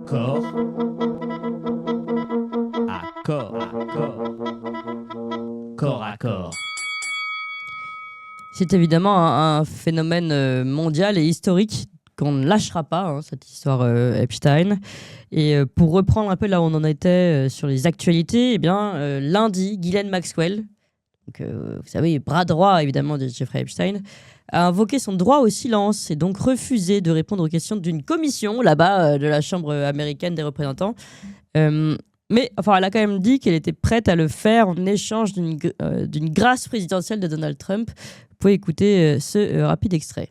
Corps corps à corps. C'est évidemment un phénomène mondial et historique qu'on ne lâchera pas, hein, cette histoire Epstein. Et pour reprendre un peu là où on en était sur les actualités, eh bien, lundi, Ghislaine Maxwell, donc, vous savez, bras droit évidemment de Jeffrey Epstein, a invoqué son droit au silence et donc refusé de répondre aux questions d'une commission là-bas de la Chambre américaine des représentants. Euh, mais enfin, elle a quand même dit qu'elle était prête à le faire en échange d'une grâce présidentielle de Donald Trump. Vous pouvez écouter ce rapide extrait.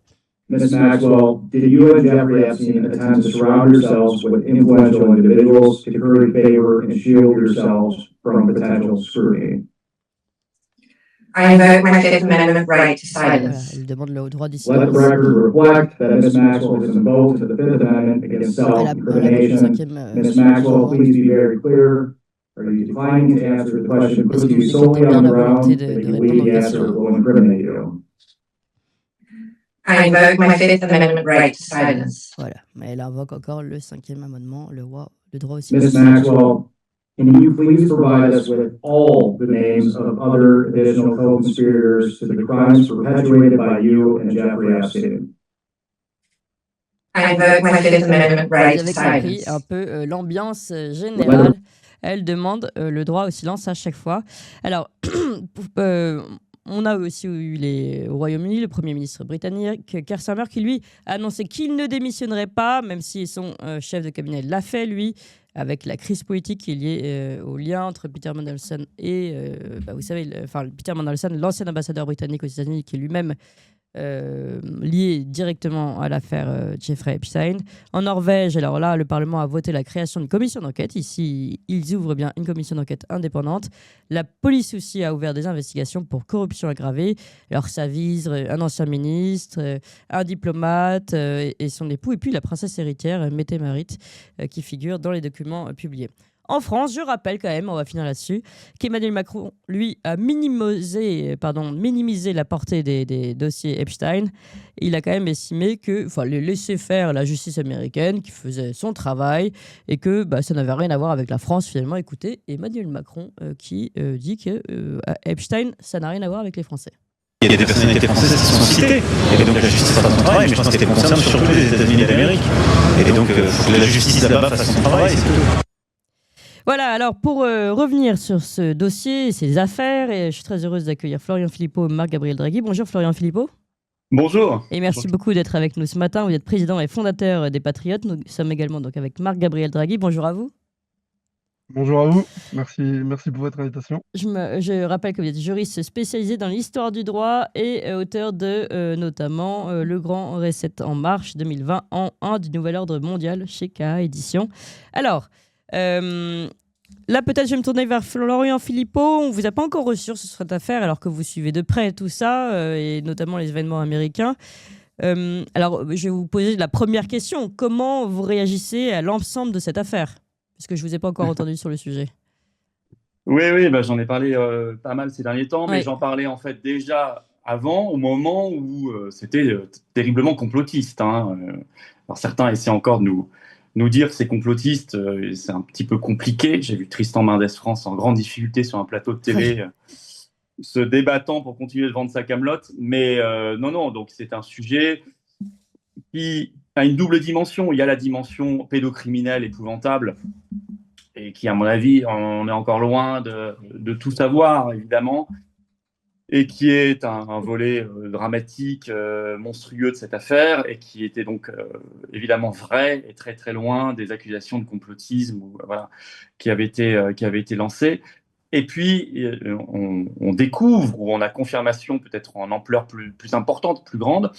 Ms. Maxwell, did you and Jeffrey Epstein attempt to surround yourselves with influential individuals to curry favor and shield yourselves from potential scrutiny? I invoke my Fifth Amendment right to Voilà, silence. elle demande le droit du Let the silence. record reflect that Ms. Maxwell has invoked the Fifth Amendment against Elle a le self-incrimination. cinquième. Ms. Maxwell, please be very clear. Are you declining to answer the question Est-ce put que to you vous solely écoutez on bien the la volonté grounds de that you répondre believe aux the answer questions? will incriminate you? I invoke my Fifth Amendment right to silence. Voilà, mais elle invoque encore le cinquième amendement, le droit au Ms. silence. Maxwell, can you please provide us with all the names of other additional co-conspirators to the crimes perpetuated by you and Jeffrey Epstein? I invoke my Fifth Amendment Vous right to avez compris silence. un peu l'ambiance générale. Elle demande le droit au silence à chaque fois. Alors, on a aussi eu au Royaume-Uni le Premier ministre britannique, Keir Starmer, qui lui a annoncé qu'il ne démissionnerait pas, même si son chef de cabinet l'a fait, lui, avec la crise politique qui est liée au lien entre Peter Mandelson et, vous savez, Peter Mandelson, l'ancien ambassadeur britannique aux États-Unis, qui est lui-même lié directement à l'affaire Jeffrey Epstein. En Norvège, alors là, le Parlement a voté la création d'une commission d'enquête. Ici, ils ouvrent bien une commission d'enquête indépendante. La police aussi a ouvert des investigations pour corruption aggravée. Alors ça vise un ancien ministre, un diplomate et son époux, et puis la princesse héritière, Mette Marit, qui figure dans les documents publiés. En France, je rappelle quand même, on va finir là-dessus, qu'Emmanuel Macron, lui, a minimisé la portée des dossiers Epstein. Il a quand même estimé qu'il fallait laisser faire la justice américaine qui faisait son travail et que ça n'avait rien à voir avec la France finalement. Écoutez, Emmanuel Macron qui dit que Epstein, ça n'a rien à voir avec les Français. Il y a des personnalités françaises qui sont citées, et donc la justice fait son travail, mais je pense qu'elle concerne surtout les États-Unis d'Amérique. Et donc, faut que la justice là-bas fasse son travail, c'est tout. Voilà, alors pour revenir sur ce dossier, ces affaires, et je suis très heureuse d'accueillir Florian Philippot et Marc-Gabriel Draghi. Bonjour Florian Philippot. Bonjour. Et merci beaucoup d'être avec nous ce matin. Vous êtes président et fondateur des Patriotes. Nous sommes également donc avec Marc-Gabriel Draghi. Bonjour à vous. Bonjour à vous, merci pour votre invitation. Je rappelle que vous êtes juriste spécialisé dans l'histoire du droit et auteur de notamment Le Grand Reset en marche 2020 en 1 du Nouvel Ordre Mondial chez KA Éditions. Alors, là, peut-être je vais me tourner vers Florian Philippot. On ne vous a pas encore reçu sur cette affaire alors que vous suivez de près tout ça et notamment les événements américains. Alors, je vais vous poser la première question. Comment vous réagissez à l'ensemble de cette affaire ? Parce que je ne vous ai pas encore entendu sur le sujet. Oui, j'en ai parlé pas mal ces derniers temps, mais j'en parlais en fait déjà avant, au moment où c'était terriblement complotiste. Alors certains essaient encore de nous dire que c'est complotiste, c'est un petit peu compliqué. J'ai vu Tristan Mendès France en grande difficulté sur un plateau de télé, se débattant pour continuer de vendre sa camelote. Mais non, donc c'est un sujet qui a une double dimension. Il y a la dimension pédocriminelle épouvantable, et qui, à mon avis, on est encore loin de tout savoir, évidemment, et qui est un volet dramatique, monstrueux de cette affaire, et qui était donc évidemment vrai et très très loin des accusations de complotisme qui avaient été lancées. Et puis, on découvre, ou on a confirmation peut-être en ampleur plus importante, plus grande,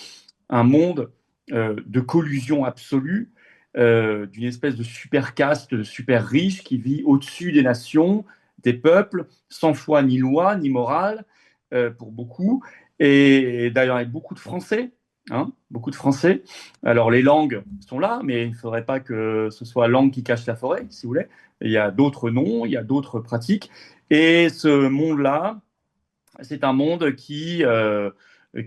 un monde de collusion absolue, d'une espèce de super caste, super riche qui vit au-dessus des nations, des peuples, sans foi ni loi ni morale, pour beaucoup, et d'ailleurs avec beaucoup de Français. Beaucoup de Français. Alors les langues sont là, mais il ne faudrait pas que ce soit langue qui cache la forêt, si vous voulez. Il y a d'autres noms, il y a d'autres pratiques. Et ce monde-là, c'est un monde qui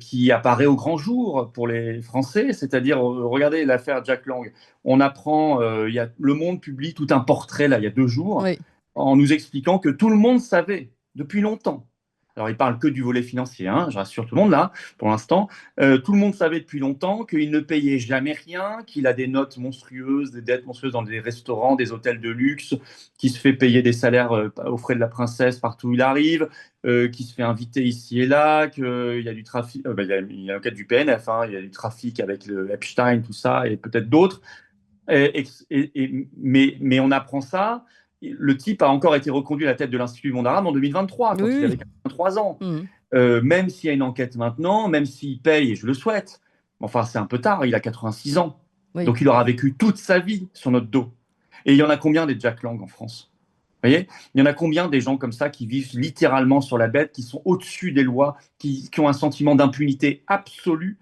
qui apparaît au grand jour pour les Français, c'est-à-dire, regardez l'affaire Jack Lang. On apprend, Le Monde publie tout un portrait, là, il y a 2 jours, Oui. en nous expliquant que tout le monde savait depuis longtemps. Alors, il ne parle que du volet financier, hein, je rassure tout le monde là, pour l'instant. Tout le monde savait depuis longtemps qu'il ne payait jamais rien, qu'il a des notes monstrueuses, des dettes monstrueuses dans des restaurants, des hôtels de luxe, qu'il se fait payer des salaires aux frais de la princesse partout où il arrive, qu'il se fait inviter ici et là, qu'il y a du trafic, il y a l'enquête du PNF, hein, il y a du trafic avec le Epstein, tout ça, et peut-être d'autres. Mais on apprend ça. Le type a encore été reconduit à la tête de l'Institut du monde arabe en 2023, quand il avait 83 ans. Même s'il y a une enquête maintenant, même s'il paye, et je le souhaite, enfin c'est un peu tard, il a 86 ans. Donc il aura vécu toute sa vie sur notre dos. Et il y en a combien des Jack Lang en France? Vous voyez, il y en a combien des gens comme ça qui vivent littéralement sur la bête, qui sont au-dessus des lois, qui ont un sentiment d'impunité absolue?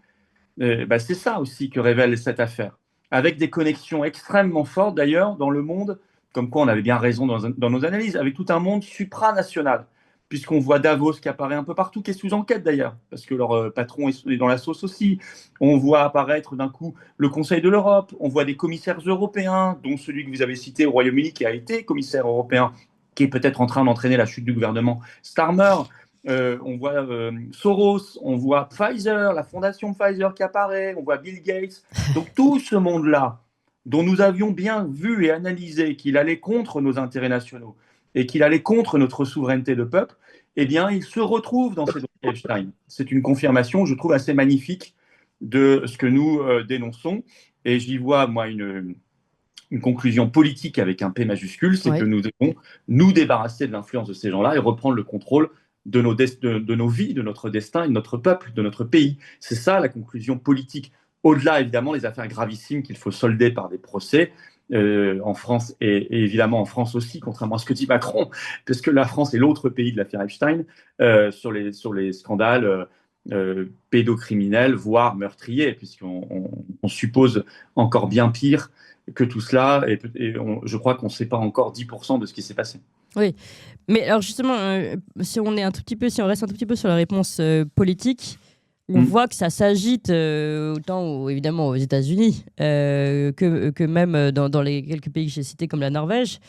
C'est ça aussi que révèle cette affaire. Avec des connexions extrêmement fortes d'ailleurs dans le monde, comme quoi on avait bien raison dans nos analyses, avec tout un monde supranational, puisqu'on voit Davos qui apparaît un peu partout, qui est sous enquête d'ailleurs, parce que leur patron est dans la sauce aussi. On voit apparaître d'un coup le Conseil de l'Europe, on voit des commissaires européens, dont celui que vous avez cité au Royaume-Uni, qui a été commissaire européen, qui est peut-être en train d'entraîner la chute du gouvernement Starmer. On voit Soros, on voit Pfizer, la fondation Pfizer qui apparaît, on voit Bill Gates. Donc tout ce monde-là, dont nous avions bien vu et analysé qu'il allait contre nos intérêts nationaux et qu'il allait contre notre souveraineté de peuple, eh bien, il se retrouve dans ces dossiers Epstein. C'est une confirmation, je trouve, assez magnifique de ce que nous dénonçons. Et j'y vois, moi, une conclusion politique avec un P majuscule, c'est que nous devons nous débarrasser de l'influence de ces gens-là et reprendre le contrôle de nos vies, de notre destin, de notre peuple, de notre pays. C'est ça la conclusion politique. Au-delà, évidemment, des affaires gravissimes qu'il faut solder par des procès en France et évidemment en France aussi, contrairement à ce que dit Macron, parce que la France est l'autre pays de l'affaire Epstein sur les scandales pédocriminels, voire meurtriers, puisqu'on suppose encore bien pire que tout cela, je crois qu'on ne sait pas encore 10% de ce qui s'est passé. Oui, mais alors justement, si on reste un tout petit peu sur la réponse politique, on voit que ça s'agite autant évidemment aux États-Unis que même dans les quelques pays que j'ai cités comme la Norvège.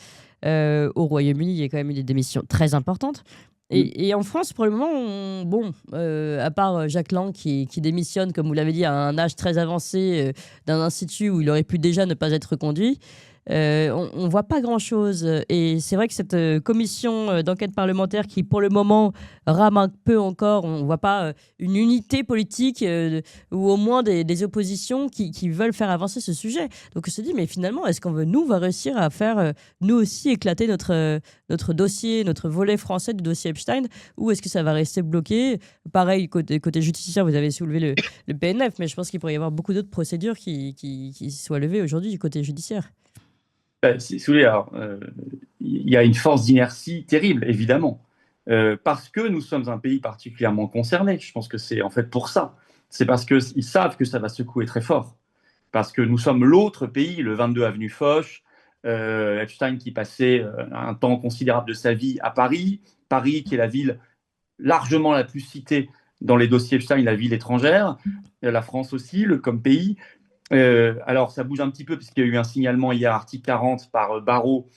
Au Royaume-Uni, il y a quand même eu des démissions très importantes. Et en France, pour le moment, à part Jack Lang qui démissionne, comme vous l'avez dit, à un âge très avancé d'un institut où il aurait pu déjà ne pas être reconduit, on ne voit pas grand-chose. Et c'est vrai que cette commission d'enquête parlementaire qui, pour le moment, rame un peu encore, on ne voit pas une unité politique ou au moins des oppositions qui veulent faire avancer ce sujet. Donc on se dit, mais finalement, est-ce qu'on va réussir à faire, nous aussi, éclater notre dossier, notre volet français du dossier Epstein, ou est-ce que ça va rester bloqué? Pareil, côté judiciaire, vous avez soulevé le PNF, mais je pense qu'il pourrait y avoir beaucoup d'autres procédures qui soient levées aujourd'hui du côté judiciaire. Si vous voulez, il y a une force d'inertie terrible, évidemment, parce que nous sommes un pays particulièrement concerné. Je pense que c'est en fait pour ça. C'est parce qu'ils savent que ça va secouer très fort. Parce que nous sommes l'autre pays, le 22 avenue Foch, Epstein qui passait un temps considérable de sa vie à Paris, qui est la ville largement la plus citée dans les dossiers Epstein, la ville étrangère, la France aussi, comme pays. Alors, ça bouge un petit peu, puisqu'il y a eu un signalement hier, article 40, par Barrault,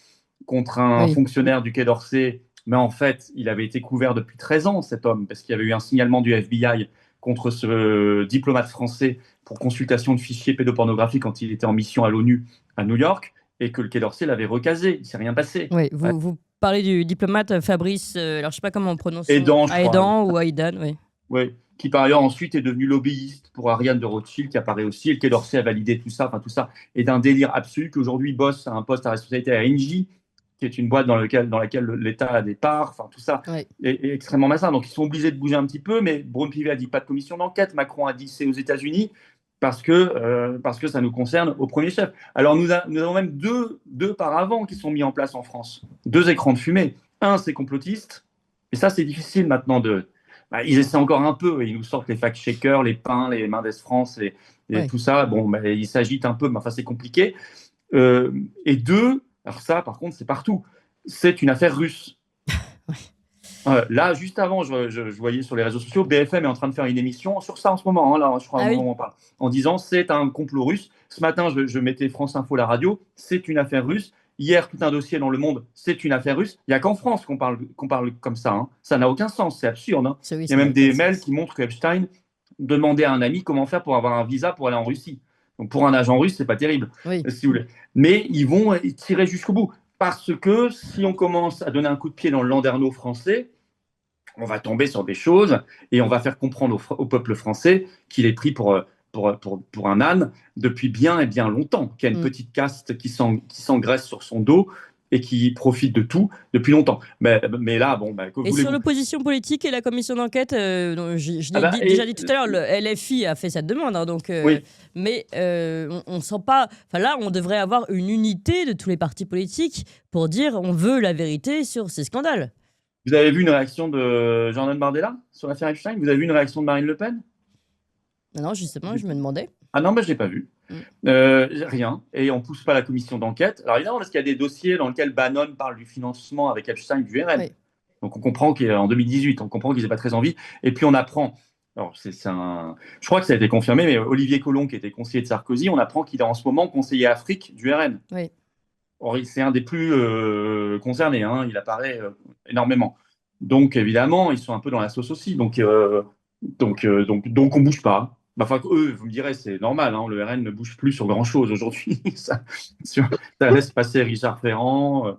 contre un fonctionnaire du Quai d'Orsay. Mais en fait, il avait été couvert depuis 13 ans, cet homme, parce qu'il y avait eu un signalement du FBI contre ce diplomate français pour consultation de fichiers pédopornographiques quand il était en mission à l'ONU à New York, et que le Quai d'Orsay l'avait recasé. Il ne s'est rien passé. Oui, vous parlez du diplomate Fabrice, alors je ne sais pas comment on prononce. Aidan ou Aidan, oui. Oui, qui par ailleurs ensuite est devenu lobbyiste pour Ariane de Rothschild, qui apparaît aussi, et le Quai d'Orsay a validé tout ça, est d'un délire absolu, qu'aujourd'hui bosse à un poste à responsabilité à Engie, qui est une boîte dans laquelle l'État a des parts, tout ça est extrêmement malsain. Donc ils sont obligés de bouger un petit peu, mais Braun-Pivet a dit pas de commission d'enquête, Macron a dit c'est aux États-Unis, parce que ça nous concerne au premier chef. Alors nous avons même deux paravents qui sont mis en place en France, 2 écrans de fumée. Un, c'est complotiste, et ça c'est difficile maintenant ils essaient encore un peu, ils nous sortent les fact-checkers, les Pains, les Mendes France, et tout ça. Ils s'agitent un peu, mais c'est compliqué. Et 2, alors ça, par contre, c'est partout. C'est une affaire russe. Là, juste avant, je voyais sur les réseaux sociaux, BFM est en train de faire une émission sur ça en ce moment, hein, là, je crois, Ah oui. on en parle, en disant c'est un complot russe. Ce matin, je mettais France Info, la radio, c'est une affaire russe. Hier, tout un dossier dans Le Monde, c'est une affaire russe. Il n'y a qu'en France qu'on parle comme ça. Hein. Ça n'a aucun sens, c'est absurde. Hein. Oui, Il y a même des mails qui montrent qu'Epstein demandait à un ami comment faire pour avoir un visa pour aller en Russie. Donc pour un agent russe, c'est pas terrible, Oui. si vous voulez. Mais ils vont tirer jusqu'au bout. Parce que si on commence à donner un coup de pied dans le landerneau français, on va tomber sur des choses et on va faire comprendre au peuple français qu'il est pris pour un âne depuis bien et bien longtemps, qu'il y a une petite caste qui s'engraisse sur son dos et qui profite de tout depuis longtemps. Mais là, bon... Et sur l'opposition politique et la commission d'enquête, je l'ai déjà dit tout à l'heure, le LFI a fait cette demande, hein, donc, oui. Mais on sent pas... Enfin là, on devrait avoir une unité de tous les partis politiques pour dire on veut la vérité sur ces scandales. Vous avez vu une réaction de Jordan Bardella sur l'affaire Epstein? Vous avez vu une réaction de Marine Le Pen? Non, justement, je me demandais. Ah non, je ne l'ai pas vu. Rien. Et on ne pousse pas la commission d'enquête. Alors évidemment, parce qu'il y a des dossiers dans lesquels Bannon parle du financement avec Epstein du RN. Oui. Donc on comprend qu'en 2018, on comprend qu'ils n'aient pas très envie. Et puis on apprend... Alors, je crois que ça a été confirmé, mais Olivier Collomb, qui était conseiller de Sarkozy, on apprend qu'il est en ce moment conseiller Afrique du RN. Oui. Or, c'est un des plus concernés, hein, il apparaît énormément. Donc, évidemment, ils sont un peu dans la sauce aussi. Donc on ne bouge pas. Enfin, eux, vous me direz, c'est normal, hein, le RN ne bouge plus sur grand-chose aujourd'hui. ça laisse passer Richard Ferrand,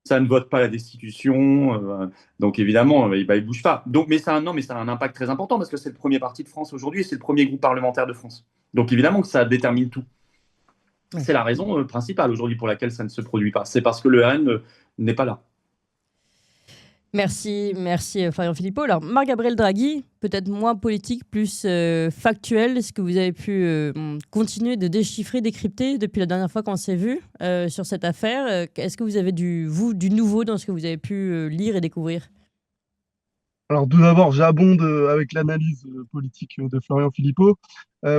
ça ne vote pas la destitution. Donc, évidemment, il ne bouge pas. Donc, mais ça a un impact très important parce que c'est le premier parti de France aujourd'hui et c'est le premier groupe parlementaire de France. Donc, évidemment que ça détermine tout. C'est la raison principale aujourd'hui pour laquelle ça ne se produit pas. C'est parce que le RN n'est pas là. Merci Florian Philippot. Alors, Marc-Gabriel Draghi, peut-être moins politique, plus factuel. Est-ce que vous avez pu continuer de déchiffrer, décrypter depuis la dernière fois qu'on s'est vu sur cette affaire? Est-ce que vous avez du nouveau dans ce que vous avez pu lire et découvrir? Alors tout d'abord, j'abonde avec l'analyse politique de Florian Philippot.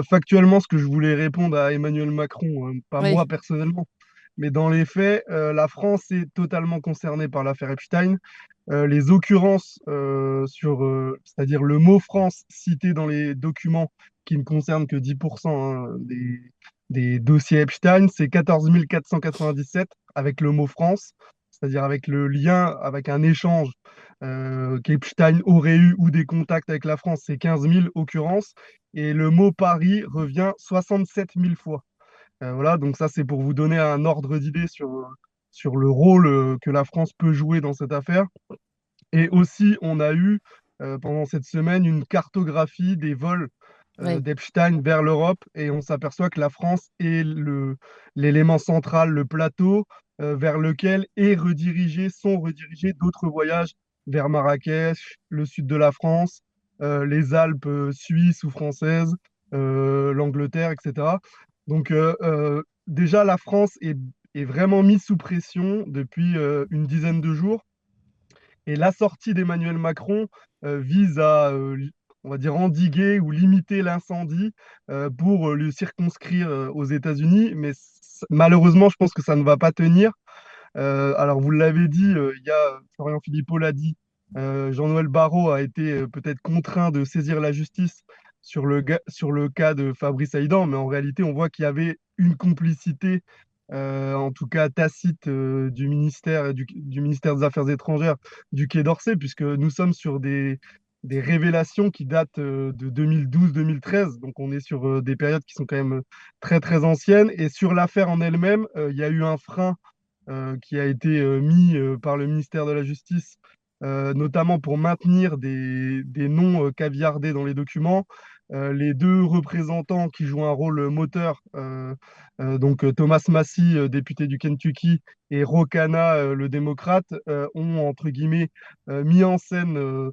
Factuellement, ce que je voulais répondre à Emmanuel Macron, pas moi personnellement, mais dans les faits, la France est totalement concernée par l'affaire Epstein. Les occurrences c'est-à-dire le mot France cité dans les documents qui ne concernent que 10% des dossiers Epstein, c'est 14 497 avec le mot France, c'est-à-dire avec le lien, avec un échange qu'Epstein aurait eu ou des contacts avec la France, c'est 15 000 occurrences. Et le mot Paris revient 67 000 fois. Voilà, donc ça, c'est pour vous donner un ordre d'idée sur le rôle que la France peut jouer dans cette affaire. Et aussi, on a eu pendant cette semaine une cartographie des vols d'Epstein vers l'Europe et on s'aperçoit que la France est l'élément central, le plateau vers lequel sont redirigés d'autres voyages vers Marrakech, le sud de la France, les Alpes suisses ou françaises, l'Angleterre, etc. Donc déjà, la France est vraiment mise sous pression depuis une dizaine de jours. Et la sortie d'Emmanuel Macron vise à, on va dire, endiguer ou limiter l'incendie pour le circonscrire aux États-Unis. Mais malheureusement, je pense que ça ne va pas tenir. Alors, vous l'avez dit, Florian Philippot l'a dit, Jean-Noël Barrot a été peut-être contraint de saisir la justice sur le cas de Fabrice Haïdan, mais en réalité, on voit qu'il y avait une complicité en tout cas tacite du ministère des Affaires étrangères du Quai d'Orsay, puisque nous sommes sur des révélations qui datent de 2012-2013, donc on est sur des périodes qui sont quand même très très anciennes. Et sur l'affaire en elle-même, il y a eu un frein qui a été mis par le ministère de la Justice, notamment pour maintenir des noms caviardés dans les documents. Les deux représentants qui jouent un rôle moteur, donc Thomas Massie, député du Kentucky, et Ro Khanna, le démocrate, ont, entre guillemets, mis en scène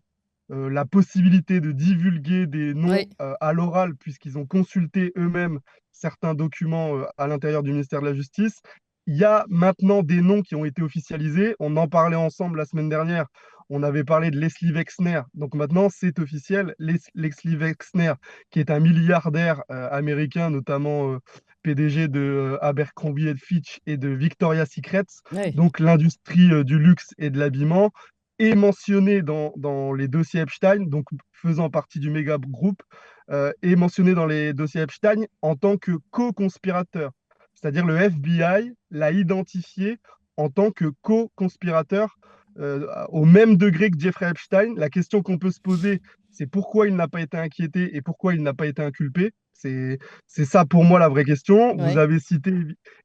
la possibilité de divulguer des noms à l'oral, puisqu'ils ont consulté eux-mêmes certains documents à l'intérieur du ministère de la Justice. Il y a maintenant des noms qui ont été officialisés. On en parlait ensemble la semaine dernière. On avait parlé de Leslie Wexner. Donc maintenant, c'est officiel. Leslie Wexner, qui est un milliardaire américain, notamment PDG de Abercrombie & Fitch et de Victoria's Secret, donc l'industrie du luxe et de l'habillement, est mentionné dans les dossiers Epstein, donc faisant partie du méga groupe, est mentionné dans les dossiers Epstein en tant que co-conspirateur. C'est-à-dire le FBI l'a identifié en tant que co-conspirateur au même degré que Jeffrey Epstein. La question qu'on peut se poser, c'est pourquoi il n'a pas été inquiété et pourquoi il n'a pas été inculpé. C'est ça pour moi la vraie question. Ouais. Vous avez cité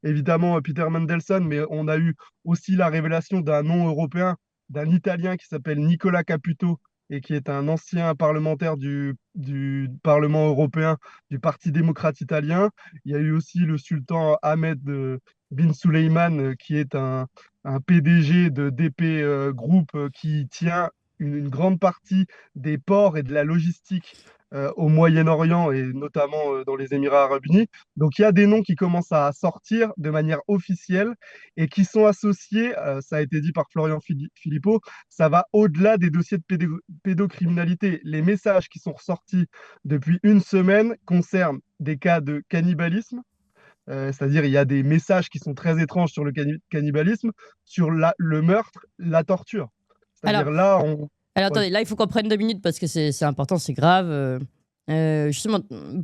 évidemment Peter Mandelson, mais on a eu aussi la révélation d'un nom européen, d'un Italien qui s'appelle Nicola Caputo et qui est un ancien parlementaire du Parlement européen du Parti démocrate italien. Il y a eu aussi le sultan Ahmed bin Suleiman, qui est un PDG de DP Group qui tient une grande partie des ports et de la logistique au Moyen-Orient et notamment dans les Émirats arabes unis. Donc il y a des noms qui commencent à sortir de manière officielle et qui sont associés, ça a été dit par Florian Philippot, ça va au-delà des dossiers de pédocriminalité. Les messages qui sont ressortis depuis une semaine concernent des cas de cannibalisme, c'est-à-dire il y a des messages qui sont très étranges sur le cannibalisme, sur le meurtre, la torture. C'est-à-dire là, Alors attendez, là il faut qu'on prenne 2 minutes parce que c'est important, c'est grave. Justement,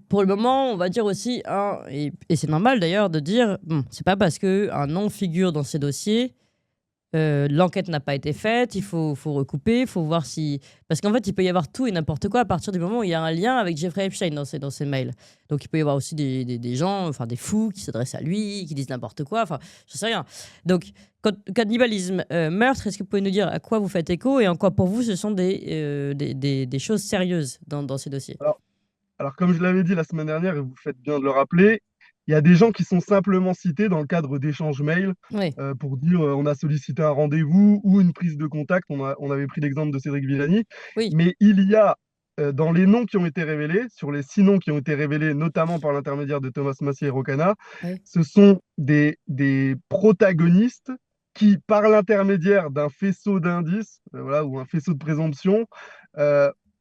pour le moment, on va dire aussi, et c'est normal d'ailleurs de dire, bon, c'est pas parce qu'un nom figure dans ces dossiers, l'enquête n'a pas été faite, il faut recouper, il faut voir si... Parce qu'en fait, il peut y avoir tout et n'importe quoi à partir du moment où il y a un lien avec Jeffrey Epstein dans ces mails. Donc il peut y avoir aussi des gens, enfin des fous qui s'adressent à lui, qui disent n'importe quoi, enfin je sais rien. Donc cannibalisme, meurtre, est-ce que vous pouvez nous dire à quoi vous faites écho et en quoi pour vous ce sont des choses sérieuses dans ces dossiers? Alors, comme je l'avais dit la semaine dernière, et vous faites bien de le rappeler, il y a des gens qui sont simplement cités dans le cadre d'échanges mails Oui. pour dire on a sollicité un rendez-vous ou une prise de contact. On avait pris l'exemple de Cédric Villani. Oui. Mais il y a, dans les noms qui ont été révélés, sur les 6 noms qui ont été révélés, notamment par l'intermédiaire de Thomas Massier et Rocana, Oui. ce sont des protagonistes qui, par l'intermédiaire d'un faisceau d'indices, voilà, ou un faisceau de présomption,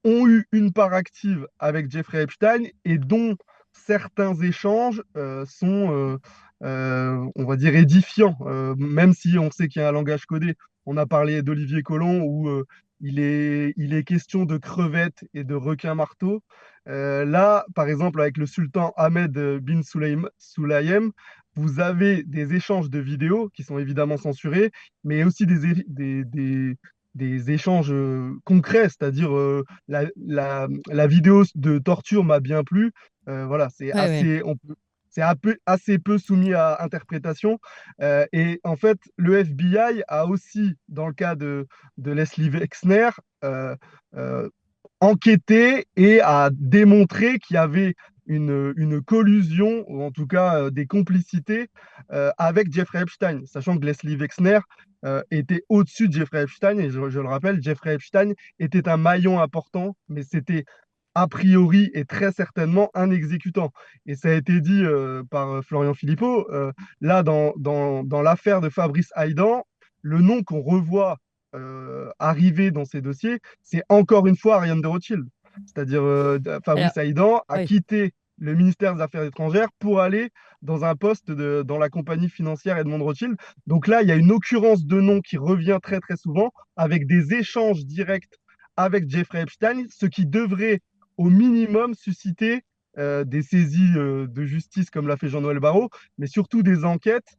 ont eu une part active avec Jeffrey Epstein et dont certains échanges sont, on va dire, édifiants, même si on sait qu'il y a un langage codé. On a parlé d'Olivier Colomb où il est question de crevettes et de requins-marteaux. Là, par exemple, avec le sultan Ahmed bin Sulayem, vous avez des échanges de vidéos qui sont évidemment censurés, mais aussi des échanges concrets, c'est-à-dire la vidéo de torture m'a bien plu. Voilà, c'est Ouais. assez peu soumis à interprétation. Et en fait, le FBI a aussi, dans le cas de Leslie Wexner, euh, enquêté et a démontré qu'il y avait une collusion, ou en tout cas des complicités avec Jeffrey Epstein, sachant que Leslie Wexner était au-dessus de Jeffrey Epstein, et je le rappelle, Jeffrey Epstein était un maillon important, mais c'était a priori et très certainement un exécutant. Et ça a été dit par Florian Philippot, là dans l'affaire de Fabrice Haïdan, le nom qu'on revoit arriver dans ces dossiers, c'est encore une fois Ariane de Rothschild. C'est-à-dire Fabrice Haïdan a quitté le ministère des Affaires étrangères pour aller dans un poste dans la compagnie financière Edmond Rothschild. Donc là, il y a une occurrence de nom qui revient très très souvent avec des échanges directs avec Jeffrey Epstein, ce qui devrait au minimum susciter des saisies de justice comme l'a fait Jean-Noël Barrot, mais surtout des enquêtes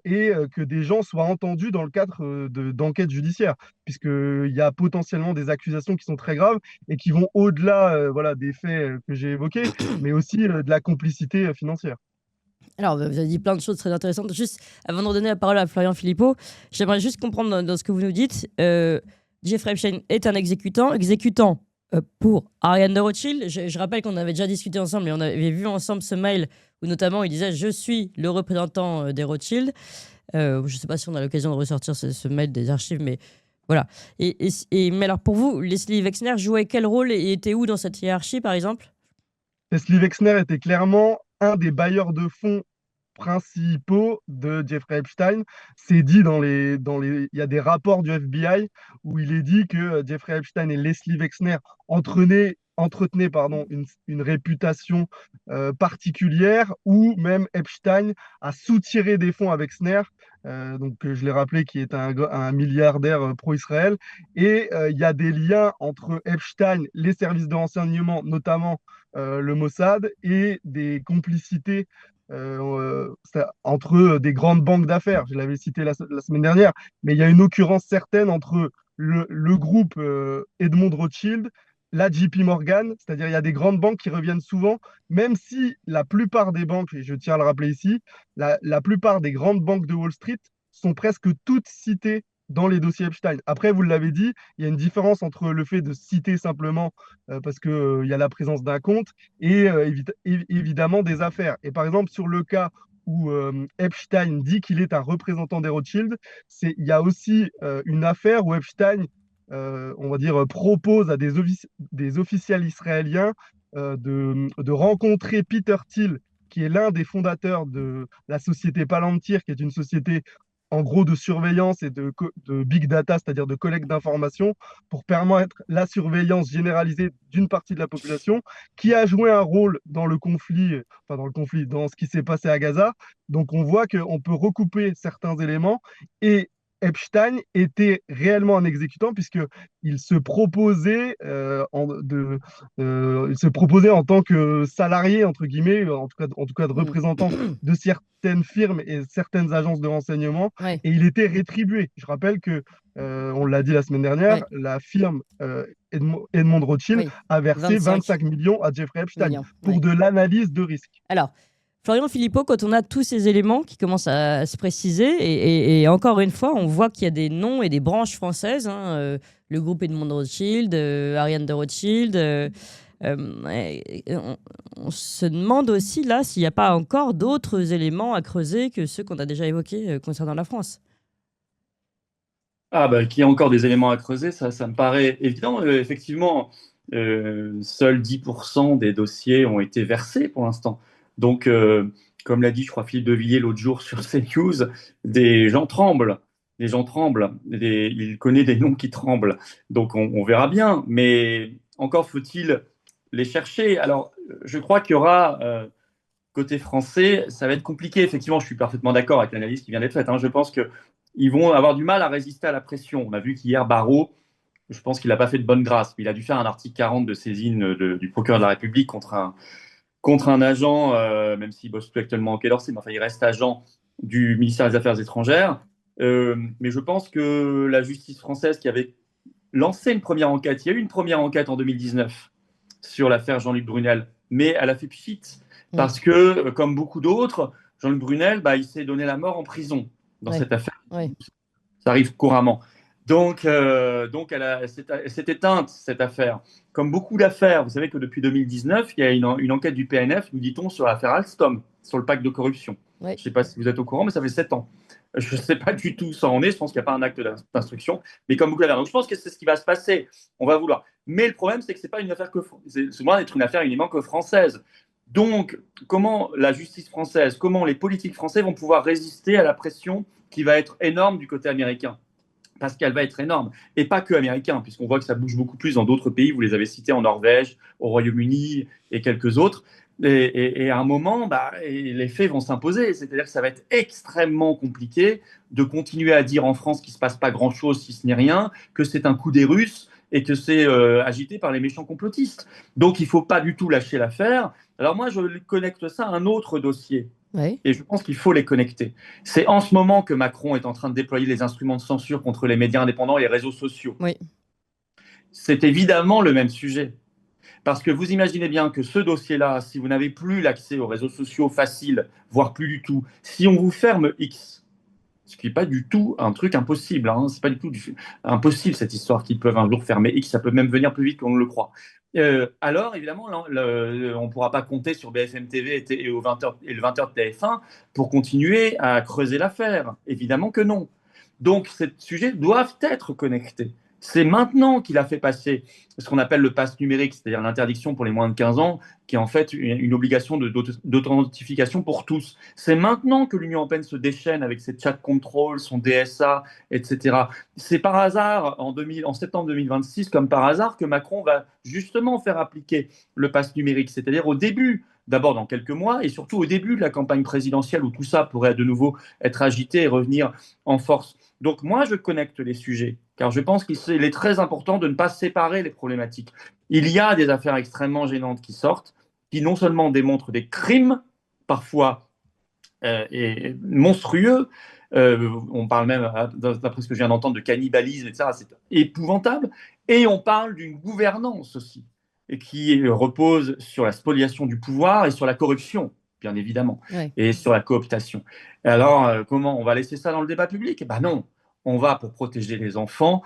et que des gens soient entendus dans le cadre d'enquêtes judiciaires, puisqu'il y a potentiellement des accusations qui sont très graves et qui vont au-delà voilà, des faits que j'ai évoqués, mais aussi de la complicité financière. Alors, vous avez dit plein de choses très intéressantes. Juste avant de redonner la parole à Florian Philippot, j'aimerais juste comprendre dans ce que vous nous dites. Jeffrey Epstein est un exécutant pour Ariane de Rothschild. Je rappelle qu'on avait déjà discuté ensemble et on avait vu ensemble ce mail où notamment il disait « Je suis le représentant des Rothschild ». Je ne sais pas si on a l'occasion de ressortir ce mail des archives, mais voilà. Mais alors pour vous, Leslie Wexner jouait quel rôle et était où dans cette hiérarchie, par exemple? Leslie Wexner était clairement un des bailleurs de fonds principaux de Jeffrey Epstein. C'est dit il y a des rapports du FBI où il est dit que Jeffrey Epstein et Leslie Wexner entretenaient une réputation particulière, ou même Epstein a soutiré des fonds avec Wexner, je l'ai rappelé, qui est un milliardaire pro-Israël. Et il y a des liens entre Epstein, les services de renseignement, notamment le Mossad, et des complicités entre des grandes banques d'affaires. Je l'avais cité la semaine dernière, mais il y a une occurrence certaine entre le groupe Edmond Rothschild, la JP Morgan, c'est-à-dire il y a des grandes banques qui reviennent souvent, même si la plupart des banques, et je tiens à le rappeler ici, la plupart des grandes banques de Wall Street sont presque toutes citées dans les dossiers Epstein. Après, vous l'avez dit, il y a une différence entre le fait de citer simplement parce qu'il y a la présence d'un compte, et évidemment des affaires. Et par exemple, sur le cas où Epstein dit qu'il est un représentant des Rothschild, il y a aussi une affaire où Epstein, on va dire, propose à des officiels israéliens de rencontrer Peter Thiel, qui est l'un des fondateurs de la société Palantir, qui est une société en gros de surveillance et de big data, c'est-à-dire de collecte d'informations, pour permettre la surveillance généralisée d'une partie de la population, qui a joué un rôle dans le conflit, dans ce qui s'est passé à Gaza. Donc on voit qu'on peut recouper certains éléments, et Epstein était réellement un exécutant, puisqu'il se proposait, il se proposait en tant que salarié, entre guillemets, en tout cas de représentant de certaines firmes et certaines agences de renseignement, Ouais. et il était rétribué. Je rappelle que, on l'a dit la semaine dernière, Ouais. la firme Edmond Rothschild a versé 25 millions à Jeffrey Epstein pour de l'analyse de risque. Alors, Florian Philippot, quand on a tous ces éléments qui commencent à se préciser, et encore une fois, on voit qu'il y a des noms et des branches françaises, le groupe Edmond Rothschild, Ariane de Rothschild, on se demande aussi là s'il n'y a pas encore d'autres éléments à creuser que ceux qu'on a déjà évoqués concernant la France. Qu'il y ait encore des éléments à creuser, ça me paraît évident. Effectivement, seuls 10% des dossiers ont été versés pour l'instant. Donc, comme l'a dit, je crois, Philippe de Villiers l'autre jour sur CNews, des gens tremblent. Les gens tremblent. Il connaît des noms qui tremblent. Donc, on verra bien. Mais encore faut-il les chercher. Alors, je crois qu'il y aura, côté français, ça va être compliqué. Effectivement, je suis parfaitement d'accord avec l'analyse qui vient d'être faite. Je pense qu'ils vont avoir du mal à résister à la pression. On a vu qu'hier, Barrot, je pense qu'il n'a pas fait de bonne grâce. Il a dû faire un article 40 de saisine du procureur de la République contre un agent, même s'il bosse plus actuellement au Quai d'Orsay, mais enfin, il reste agent du ministère des Affaires étrangères. Mais je pense que la justice française, qui avait lancé une première enquête, il y a eu une première enquête en 2019 sur l'affaire Jean-Luc Brunel, mais elle a fait pchit parce que, comme beaucoup d'autres, Jean-Luc Brunel, il s'est donné la mort en prison dans cette affaire. Ça arrive couramment. Donc elle s'est éteinte, cette affaire. Comme beaucoup d'affaires, vous savez que depuis 2019, il y a une enquête du PNF, nous dit-on, sur l'affaire Alstom, sur le pacte de corruption. Je ne sais pas si vous êtes au courant, mais ça fait 7 ans. Je ne sais pas du tout où ça en est. Je pense qu'il n'y a pas un acte d'instruction, mais comme beaucoup d'affaires. Donc je pense que c'est ce qui va se passer. On va vouloir. Mais le problème, c'est que ce n'est pas une affaire c'est souvent être une affaire uniquement que française. Donc, comment la justice française, comment les politiques français vont pouvoir résister à la pression qui va être énorme du côté américain? Parce qu'elle va être énorme, et pas que américain, puisqu'on voit que ça bouge beaucoup plus dans d'autres pays. Vous les avez cités, en Norvège, au Royaume-Uni et quelques autres. Et à un moment, les faits vont s'imposer. C'est-à-dire que ça va être extrêmement compliqué de continuer à dire en France qu'il ne se passe pas grand-chose, si ce n'est rien, que c'est un coup des Russes et que c'est agité par les méchants complotistes. Donc, il ne faut pas du tout lâcher l'affaire. Alors moi, je connecte ça à un autre dossier. Et je pense qu'il faut les connecter. C'est en ce moment que Macron est en train de déployer les instruments de censure contre les médias indépendants et les réseaux sociaux. C'est évidemment le même sujet. Parce que vous imaginez bien que ce dossier-là, si vous n'avez plus l'accès aux réseaux sociaux facile, voire plus du tout, si on vous ferme X, ce qui n'est pas du tout un truc impossible, c'est pas du tout impossible cette histoire qu'ils peuvent un jour fermer X, ça peut même venir plus vite qu'on ne le croit. Alors, évidemment, on ne pourra pas compter sur BFM TV et le 20h de TF1 pour continuer à creuser l'affaire. Évidemment que non. Donc, ces sujets doivent être connectés. C'est maintenant qu'il a fait passer ce qu'on appelle le pass numérique, c'est-à-dire l'interdiction pour les moins de 15 ans, qui est en fait une obligation d'authentification pour tous. C'est maintenant que l'Union européenne se déchaîne avec ses chat control, son DSA, etc. C'est par hasard, en septembre 2026, comme par hasard, que Macron va justement faire appliquer le pass numérique, c'est-à-dire au début, d'abord dans quelques mois, et surtout au début de la campagne présidentielle où tout ça pourrait de nouveau être agité et revenir en force. Donc moi, je connecte les sujets, car je pense qu'il est très important de ne pas séparer les problématiques. Il y a des affaires extrêmement gênantes qui sortent, qui non seulement démontrent des crimes, parfois et monstrueux, on parle même, d'après ce que je viens d'entendre, de cannibalisme, etc. C'est épouvantable. Et on parle d'une gouvernance aussi, et qui repose sur la spoliation du pouvoir et sur la corruption, bien évidemment, et sur la cooptation. Et alors, comment on va laisser ça dans le débat public? Eh ben non, on va, pour protéger les enfants,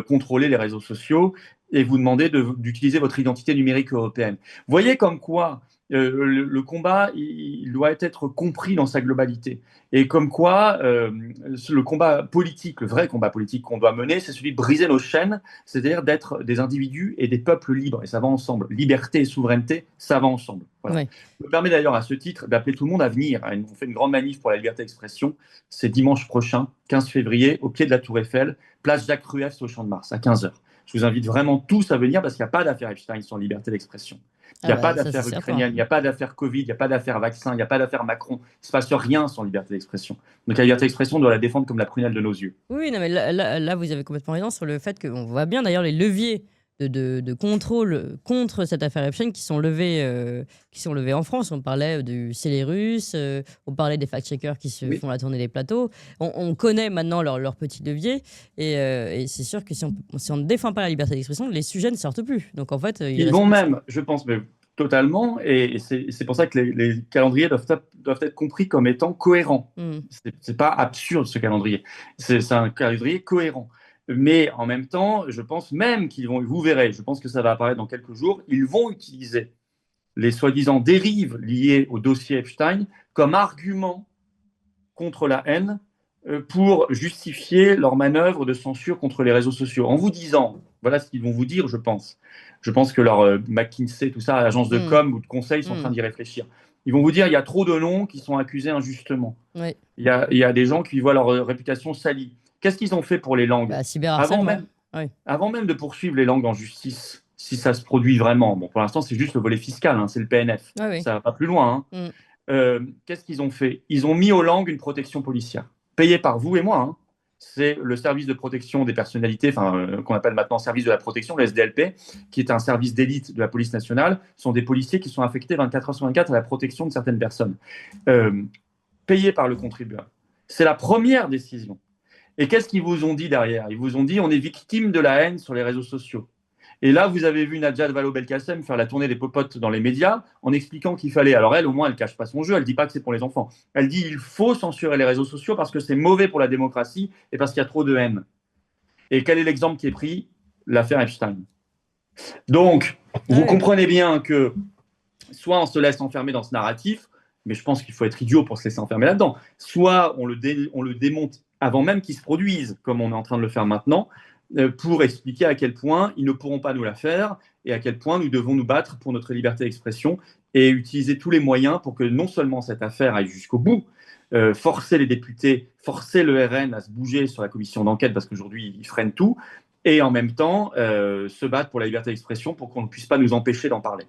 contrôler les réseaux sociaux et vous demander d'utiliser votre identité numérique européenne. Vous voyez comme quoi le combat, il doit être compris dans sa globalité. Et comme quoi, le combat politique, le vrai combat politique qu'on doit mener, c'est celui de briser nos chaînes, c'est-à-dire d'être des individus et des peuples libres. Et ça va ensemble. Liberté et souveraineté, ça va ensemble. Voilà. Je me permets d'ailleurs à ce titre d'appeler tout le monde à venir. On fait une grande manif pour la liberté d'expression. C'est dimanche prochain, 15 février, au pied de la Tour Eiffel, place Jacques Rueff au Champ de Mars, à 15h. Je vous invite vraiment tous à venir parce qu'il n'y a pas d'affaire Epstein sans liberté d'expression. Il n'y a pas d'affaire ukrainienne, il n'y a pas d'affaire Covid, il n'y a pas d'affaire vaccin, il n'y a pas d'affaire Macron. Il ne se passe rien sans liberté d'expression. Donc la liberté d'expression, on doit la défendre comme la prunelle de nos yeux. Oui, non, mais là, vous avez complètement raison sur le fait qu'on voit bien d'ailleurs les leviers de contrôle contre cette affaire Epstein qui sont levés en France. On parlait du Célérus, on parlait des fact-checkers qui se font la tournée des plateaux. On connaît maintenant leurs petits leviers et c'est sûr que si on ne défend pas la liberté d'expression, les sujets ne sortent plus. Donc en fait, ils vont même, je pense, mais totalement, et c'est pour ça que les calendriers doivent être compris comme étant cohérents. C'est pas absurde ce calendrier, c'est un calendrier cohérent. Mais en même temps, je pense même qu'ils vont, vous verrez, je pense que ça va apparaître dans quelques jours, ils vont utiliser les soi-disant dérives liées au dossier Epstein comme argument contre la haine pour justifier leur manœuvre de censure contre les réseaux sociaux. En vous disant, voilà ce qu'ils vont vous dire, je pense. Je pense que leur McKinsey, tout ça, agence de com ou de conseil, sont en train d'y réfléchir. Ils vont vous dire, il y a trop de noms qui sont accusés injustement. Il y a des gens qui voient leur réputation salie. Qu'est-ce qu'ils ont fait pour les langues avant même de poursuivre les langues en justice, si ça se produit vraiment. Bon, pour l'instant, c'est juste le volet fiscal, c'est le PNF. Ça ne va pas plus loin. Qu'est-ce qu'ils ont fait? Ils ont mis aux langues une protection policière, payée par vous et moi. C'est le service de protection des personnalités, qu'on appelle maintenant service de la protection, le SDLP, qui est un service d'élite de la police nationale. Ce sont des policiers qui sont affectés 24 heures sur 24 à la protection de certaines personnes, payés par le contribuable. C'est la première décision. Et qu'est-ce qu'ils vous ont dit derrière? Ils vous ont dit on est victime de la haine sur les réseaux sociaux. Et là, vous avez vu Najat Vallaud-Belkacem faire la tournée des popotes dans les médias en expliquant qu'il fallait. Alors elle, au moins, elle ne cache pas son jeu, elle ne dit pas que c'est pour les enfants. Elle dit il faut censurer les réseaux sociaux parce que c'est mauvais pour la démocratie et parce qu'il y a trop de haine. Et quel est l'exemple qui est pris? L'affaire Epstein. Donc, vous comprenez bien que soit on se laisse enfermer dans ce narratif, mais je pense qu'il faut être idiot pour se laisser enfermer là-dedans, soit on le démonte avant même qu'il se produise, comme on est en train de le faire maintenant, pour expliquer à quel point ils ne pourront pas nous la faire et à quel point nous devons nous battre pour notre liberté d'expression et utiliser tous les moyens pour que non seulement cette affaire aille jusqu'au bout, forcer les députés, forcer le RN à se bouger sur la commission d'enquête parce qu'aujourd'hui ils freinent tout, et en même temps se battre pour la liberté d'expression pour qu'on ne puisse pas nous empêcher d'en parler.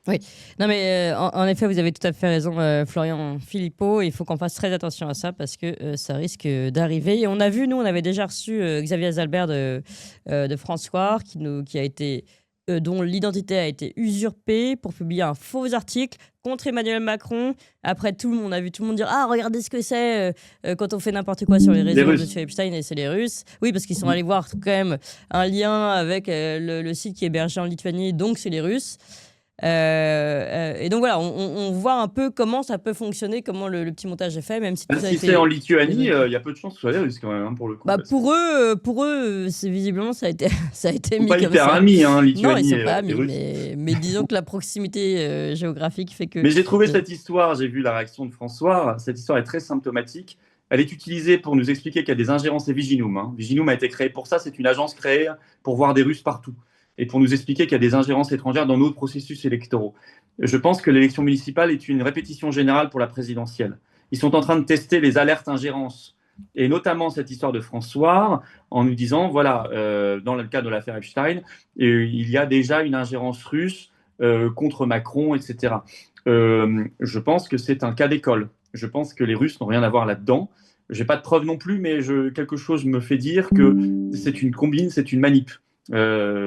Oui, non mais en effet, vous avez tout à fait raison, Florian Philippot. Il faut qu'on fasse très attention à ça parce que ça risque d'arriver. Et on a vu, nous, on avait déjà reçu Xavier Zalbert de François, qui a été, dont l'identité a été usurpée pour publier un faux article contre Emmanuel Macron. Après, on a vu tout le monde dire ah regardez ce que c'est quand on fait n'importe quoi sur les réseaux de M. Epstein, et c'est les Russes. Oui, parce qu'ils sont allés voir quand même un lien avec le site qui est hébergé en Lituanie, donc c'est les Russes. Et donc voilà, on voit un peu comment ça peut fonctionner, comment le petit montage est fait, même si tout ça a été... c'est en Lituanie, il y a peu de chances que ce soit les Russes quand même, pour le coup. Pour eux, c'est visiblement ça a été mis pas comme hyper ça. amis, Lituanie. Non, ils sont pas amis, mais disons que la proximité géographique fait que. Mais j'ai trouvé cette histoire, j'ai vu la réaction de François. Cette histoire est très symptomatique Elle est utilisée pour nous expliquer qu'il y a des ingérences et Viginum. Hein. Viginum a été créé pour ça, c'est une agence créée pour voir des Russes partout et pour nous expliquer qu'il y a des ingérences étrangères dans nos processus électoraux. Je pense que l'élection municipale est une répétition générale pour la présidentielle. Ils sont en train de tester les alertes ingérences, et notamment cette histoire de François, en nous disant, voilà, dans le cas de l'affaire Epstein, il y a déjà une ingérence russe contre Macron, etc. Je pense que c'est un cas d'école. Je pense que les Russes n'ont rien à voir là-dedans. Je n'ai pas de preuves non plus, mais quelque chose me fait dire que c'est une combine, c'est une manip.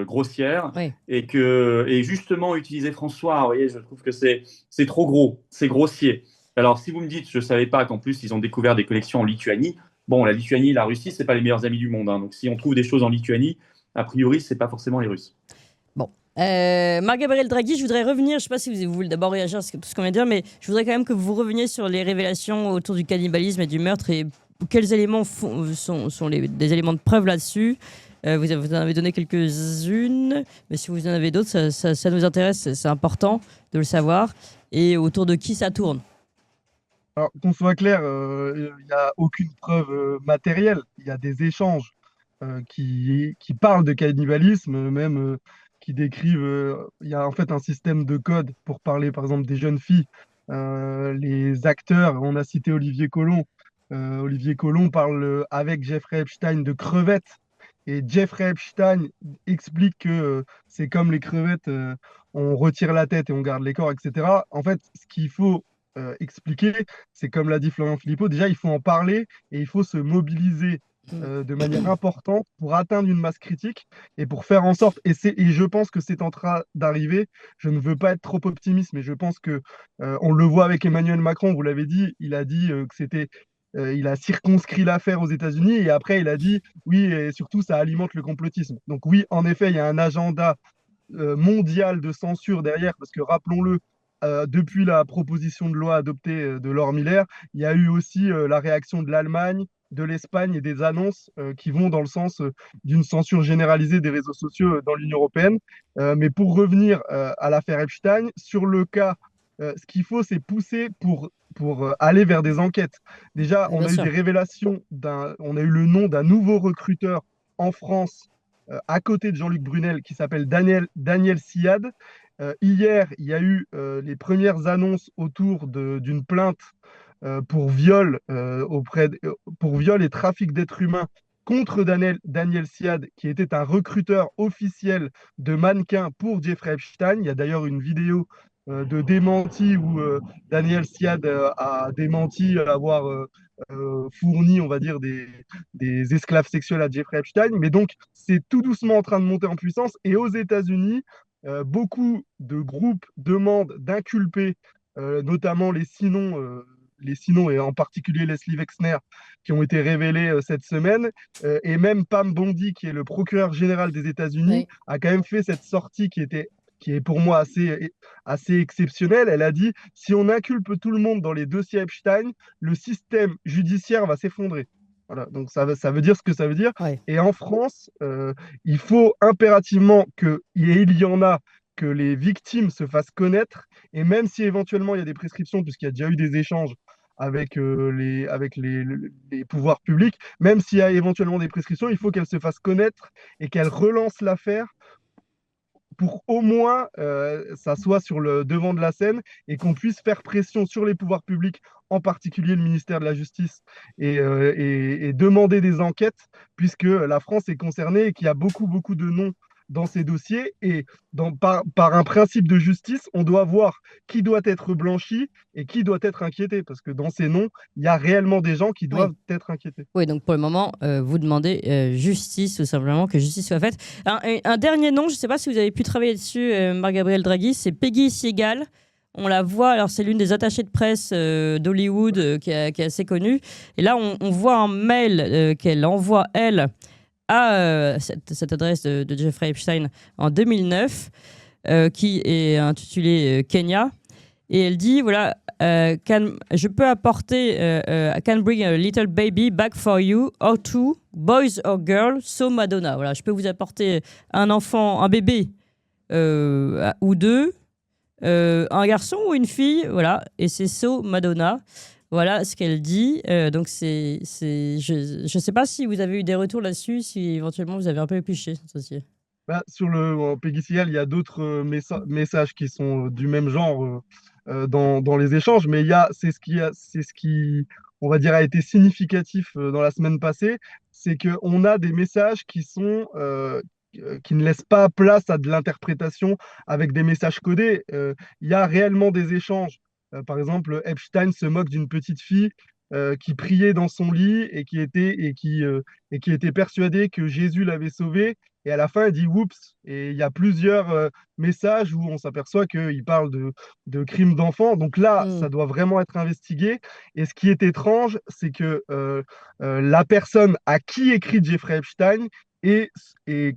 Grossière, oui. et justement utiliser François, vous voyez, je trouve que c'est trop gros, c'est grossier. Alors si vous me dites, je ne savais pas qu'en plus ils ont découvert des collections en Lituanie, bon, la Lituanie et la Russie, c'est pas les meilleurs amis du monde, hein, donc si on trouve des choses en Lituanie, a priori, c'est pas forcément les Russes. Bon. Marc-Gabriel Draghi, je voudrais revenir, je ne sais pas si vous voulez d'abord réagir à tout ce qu'on vient de dire, mais je voudrais quand même que vous reveniez sur les révélations autour du cannibalisme et du meurtre et quels éléments sont des éléments de preuve là-dessus. Vous en avez donné quelques-unes, mais si vous en avez d'autres, ça nous intéresse, c'est important de le savoir. Et autour de qui ça tourne? Alors, qu'on soit clair, il n'y a aucune preuve matérielle. Il y a des échanges qui parlent de cannibalisme, même qui décrivent. Il y a en fait un système de code pour parler, par exemple, des jeunes filles. Les acteurs, on a cité Olivier Colomb. Olivier Colomb parle avec Jeffrey Epstein de crevettes. Et Jeffrey Epstein explique que c'est comme les crevettes, on retire la tête et on garde les corps, etc. En fait, ce qu'il faut expliquer, c'est comme l'a dit Florian Philippot, déjà il faut en parler et il faut se mobiliser de manière importante pour atteindre une masse critique et pour faire en sorte, et je pense que c'est en train d'arriver, je ne veux pas être trop optimiste, mais je pense que on le voit avec Emmanuel Macron, vous l'avez dit, il a dit que c'était il a circonscrit l'affaire aux États-Unis et après il a dit oui, et surtout ça alimente le complotisme. Donc oui, en effet, il y a un agenda mondial de censure derrière, parce que rappelons-le, depuis la proposition de loi adoptée de Laure Miller, il y a eu aussi la réaction de l'Allemagne, de l'Espagne et des annonces qui vont dans le sens d'une censure généralisée des réseaux sociaux dans l'Union européenne. Mais pour revenir à l'affaire Epstein, sur le cas, ce qu'il faut, c'est pousser pour aller vers des enquêtes. Déjà, on a eu des révélations, on a eu le nom d'un nouveau recruteur en France à côté de Jean-Luc Brunel qui s'appelle Daniel Siad. Hier, il y a eu les premières annonces autour d'une plainte pour viol, pour viol et trafic d'êtres humains contre Daniel Siad, qui était un recruteur officiel de mannequins pour Jeffrey Epstein. Il y a d'ailleurs une vidéo de démenti où Daniel Siad a démenti avoir fourni, on va dire, des esclaves sexuels à Jeffrey Epstein. Mais donc, c'est tout doucement en train de monter en puissance. Et aux États-Unis, beaucoup de groupes demandent d'inculper notamment les sinon et en particulier Leslie Wexner, qui ont été révélés cette semaine. Et même Pam Bondi, qui est le procureur général des États-Unis, a quand même fait cette sortie qui est pour moi assez exceptionnelle. Elle a dit, si on inculpe tout le monde dans les dossiers Epstein, le système judiciaire va s'effondrer. Voilà, donc ça veut dire ce que ça veut dire. Ouais. Et en France, il faut impérativement il y en a, que les victimes se fassent connaître. Et même si éventuellement il y a des prescriptions, puisqu'il y a déjà eu des échanges avec les pouvoirs publics, même s'il y a éventuellement des prescriptions, il faut qu'elles se fassent connaître et qu'elles relancent l'affaire pour au moins ça soit sur le devant de la scène et qu'on puisse faire pression sur les pouvoirs publics, en particulier le ministère de la Justice, et demander des enquêtes, puisque la France est concernée et qu'il y a beaucoup, beaucoup de noms dans ces dossiers. Et par un principe de justice, on doit voir qui doit être blanchi et qui doit être inquiété, parce que dans ces noms, il y a réellement des gens qui doivent être inquiétés. Oui, donc pour le moment, vous demandez justice, tout simplement, que justice soit faite. Un dernier nom, je ne sais pas si vous avez pu travailler dessus, Marc-Gabriel Draghi, c'est Peggy Segal. On la voit, alors c'est l'une des attachées de presse d'Hollywood qui est assez connue. Et là, on voit un mail qu'elle envoie, elle, à cette adresse de Jeffrey Epstein en 2009, qui est intitulée Kenya. Et elle dit, voilà, je peux apporter, can bring a little baby back for you, or two, boys or girls, so Madonna. Voilà, je peux vous apporter un enfant, un bébé, ou deux, un garçon ou une fille, voilà, et c'est so Madonna. Voilà ce qu'elle dit. Donc, je ne sais pas si vous avez eu des retours là-dessus, si éventuellement vous avez un peu épluché ce dossier. Sur le Peggy Segal, il y a d'autres messages qui sont du même genre dans les échanges, mais c'est ce qui, on va dire, a été significatif dans la semaine passée, c'est qu'on a des messages qui ne laissent pas place à de l'interprétation avec des messages codés. Il y a réellement des échanges. Par exemple, Epstein se moque d'une petite fille qui priait dans son lit et qui était persuadée que Jésus l'avait sauvée. Et à la fin, elle dit oups. Et il y a plusieurs messages où on s'aperçoit qu'il parle de crimes d'enfants. Donc là, ça doit vraiment être investigué. Et ce qui est étrange, c'est que la personne à qui écrit Jeffrey Epstein est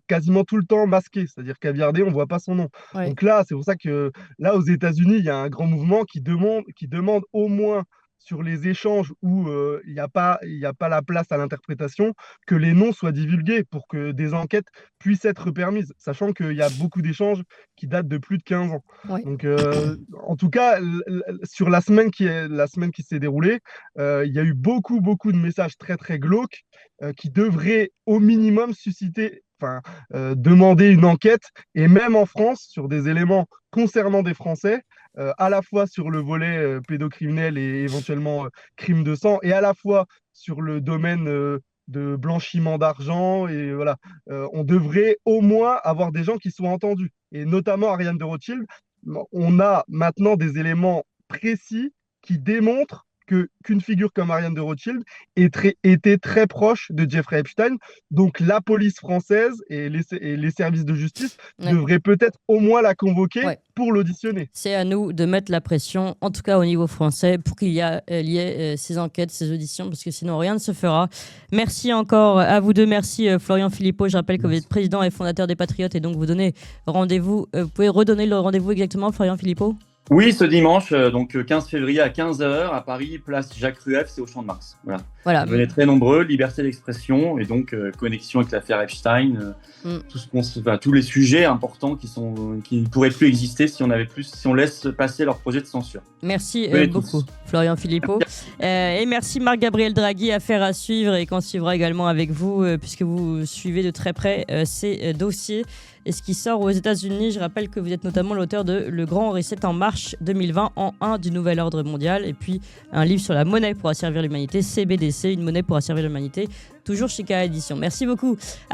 quasiment tout le temps masquée, c'est-à-dire caviardée, on ne voit pas son nom. Ouais. Donc là, c'est pour ça que là, aux États-Unis, il y a un grand mouvement qui demande au moins sur les échanges où il n'y a pas la place à l'interprétation, que les noms soient divulgués pour que des enquêtes puissent être permises, sachant qu'il y a beaucoup d'échanges qui datent de plus de 15 ans. Ouais. Donc, en tout cas, sur la semaine qui s'est déroulée, il y a eu beaucoup de messages très, très glauques qui devraient au minimum demander une enquête, et même en France, sur des éléments concernant des Français, à la fois sur le volet pédocriminel et éventuellement crime de sang, et à la fois sur le domaine de blanchiment d'argent. Et voilà, on devrait au moins avoir des gens qui soient entendus, et notamment Ariane de Rothschild. On a maintenant des éléments précis qui démontrent qu'une figure comme Ariane de Rothschild était très proche de Jeffrey Epstein. Donc la police française et les services de justice devraient peut-être au moins la convoquer pour l'auditionner. C'est à nous de mettre la pression, en tout cas au niveau français, pour qu'il y ait ces enquêtes, ces auditions, parce que sinon rien ne se fera. Merci encore à vous deux. Merci Florian Philippot. Je rappelle que vous êtes président et fondateur des Patriotes, et donc vous donnez rendez-vous. Vous pouvez redonner le rendez-vous exactement, Florian Philippot ? Oui, ce dimanche, donc 15 février à 15h à Paris, place Jacques Rueff, c'est au Champ de Mars. Voilà. Venez très nombreux, liberté d'expression et donc connexion avec l'affaire Epstein, tous les sujets importants qui ne pourraient plus exister si on laisse passer leur projet de censure. Merci beaucoup, Florian Philippot. Et merci Marc-Gabriel Draghi, affaire à suivre et qu'on suivra également avec vous puisque vous suivez de très près ces dossiers. Et ce qui sort aux États-Unis, je rappelle que vous êtes notamment l'auteur de Le Grand Reset en marche 2020 en 1 du Nouvel Ordre Mondial, et puis un livre sur la monnaie pour asservir l'humanité, CBDC, une monnaie pour asservir l'humanité, toujours chez K Édition. Merci beaucoup.